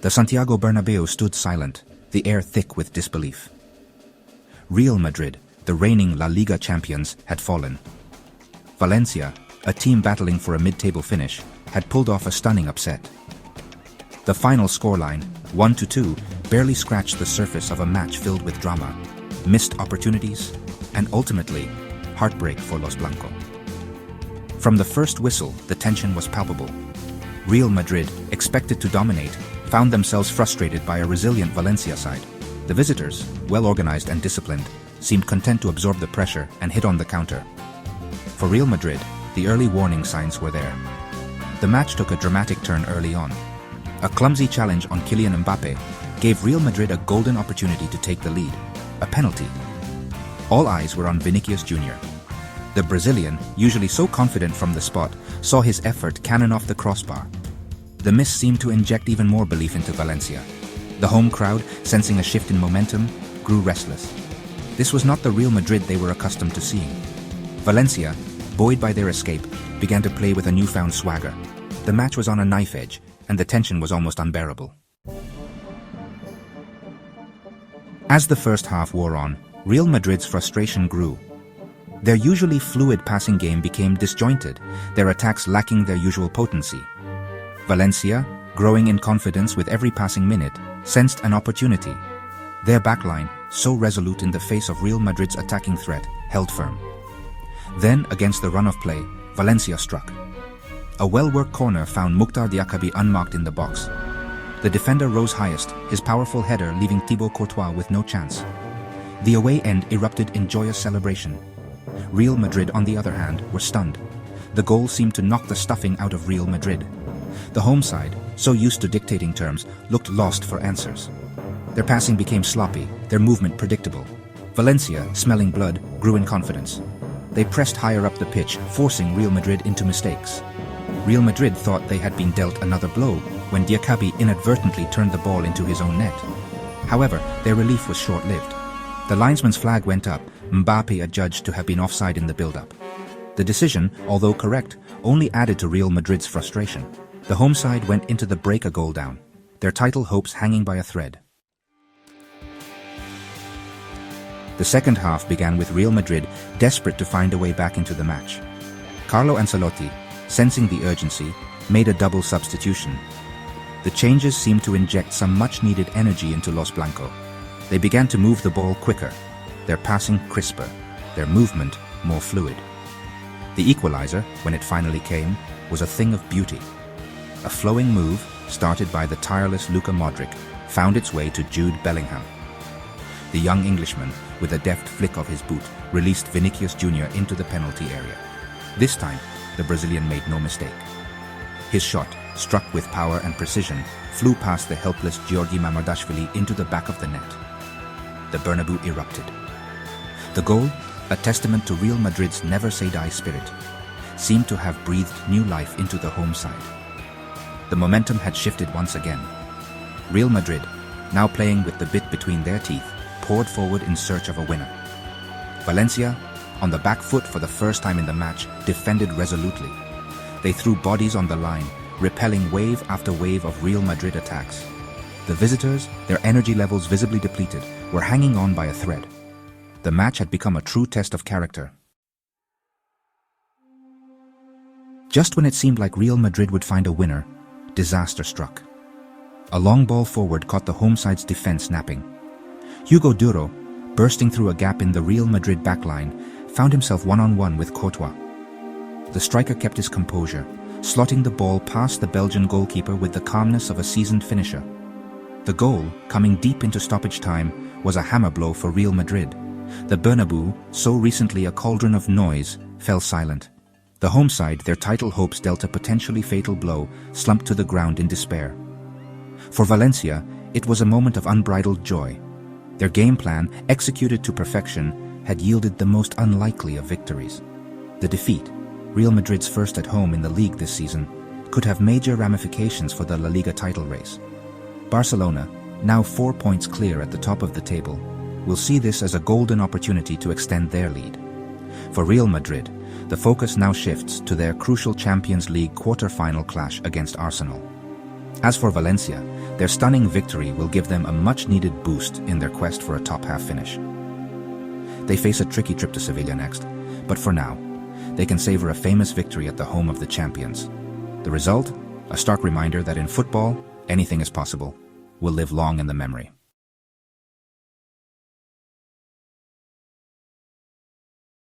The Santiago Bernabéu stood silent, the air thick with disbelief. Real Madrid, the reigning La Liga champions, had fallen. Valencia, a team battling for a mid-table finish, had pulled off a stunning upset. The final scoreline, 1-2, barely scratched the surface of a match filled with drama, missed opportunities, and ultimately, heartbreak for Los Blancos. From the first whistle, the tension was palpable. Real Madrid, expected to dominate, found themselves frustrated by a resilient Valencia side. The visitors, well-organized and disciplined, seemed content to absorb the pressure and hit on the counter. For Real Madrid, the early warning signs were there. The match took a dramatic turn early on. A clumsy challenge on Kylian Mbappé gave Real Madrid a golden opportunity to take the lead, a penalty. All eyes were on Vinicius Jr. The Brazilian, usually so confident from the spot, saw his effort cannon off the crossbar. The miss seemed to inject even more belief into Valencia. The home crowd, sensing a shift in momentum, grew restless. This was not the Real Madrid they were accustomed to seeing. Valencia, buoyed by their escape, began to play with a newfound swagger. The match was on a knife edge, and the tension was almost unbearable. As the first half wore on, Real Madrid's frustration grew. Their usually fluid passing game became disjointed, their attacks lacking their usual potency. Valencia, growing in confidence with every passing minute, sensed an opportunity. Their backline, so resolute in the face of Real Madrid's attacking threat, held firm. Then, against the run of play, Valencia struck. A well-worked corner found Mukhtar Diakabi unmarked in the box. The defender rose highest, his powerful header leaving Thibaut Courtois with no chance. The away end erupted in joyous celebration. Real Madrid, on the other hand, were stunned. The goal seemed to knock the stuffing out of Real Madrid. The home side, so used to dictating terms, looked lost for answers. Their passing became sloppy, their movement predictable. Valencia, smelling blood, grew in confidence. They pressed higher up the pitch, forcing Real Madrid into mistakes. Real Madrid thought they had been dealt another blow when Diakabi inadvertently turned the ball into his own net. However, their relief was short-lived. The linesman's flag went up, Mbappé adjudged to have been offside in the build-up. The decision, although correct, only added to Real Madrid's frustration. The home side went into the break a goal down, their title hopes hanging by a thread. The second half began with Real Madrid desperate to find a way back into the match. Carlo Ancelotti, sensing the urgency, made a double substitution. The changes seemed to inject some much-needed energy into Los Blancos. They began to move the ball quicker, their passing crisper, their movement more fluid. The equalizer, when it finally came, was a thing of beauty. A flowing move, started by the tireless Luka Modric, found its way to Jude Bellingham. The young Englishman, with a deft flick of his boot, released Vinicius Jr. into the penalty area. This time, the Brazilian made no mistake. His shot, struck with power and precision, flew past the helpless Giorgi Mamardashvili into the back of the net. The Bernabéu erupted. The goal, a testament to Real Madrid's never-say-die spirit, seemed to have breathed new life into the home side. The momentum had shifted once again. Real Madrid, now playing with the bit between their teeth, poured forward in search of a winner. Valencia, on the back foot for the first time in the match, defended resolutely. They threw bodies on the line, repelling wave after wave of Real Madrid attacks. The visitors, their energy levels visibly depleted, were hanging on by a thread. The match had become a true test of character. Just when it seemed like Real Madrid would find a winner, disaster struck. A long ball forward caught the home side's defense napping. Hugo Duro, bursting through a gap in the Real Madrid backline, found himself one-on-one with Courtois. The striker kept his composure, slotting the ball past the Belgian goalkeeper with the calmness of a seasoned finisher. The goal, coming deep into stoppage time, was a hammer blow for Real Madrid. The Bernabéu, so recently a cauldron of noise, fell silent. The home side, their title hopes dealt a potentially fatal blow, slumped to the ground in despair. For Valencia, it was a moment of unbridled joy. Their game plan, executed to perfection, had yielded the most unlikely of victories. The defeat, Real Madrid's first at home in the league this season, could have major ramifications for the La Liga title race. Barcelona, now 4 points clear at the top of the table, will see this as a golden opportunity to extend their lead. For Real Madrid, the focus now shifts to their crucial Champions League quarter-final clash against Arsenal. As for Valencia, their stunning victory will give them a much-needed boost in their quest for a top-half finish. They face a tricky trip to Sevilla next, but for now, they can savor a famous victory at the home of the champions. The result? A stark reminder that in football, anything is possible, will live long in the memory.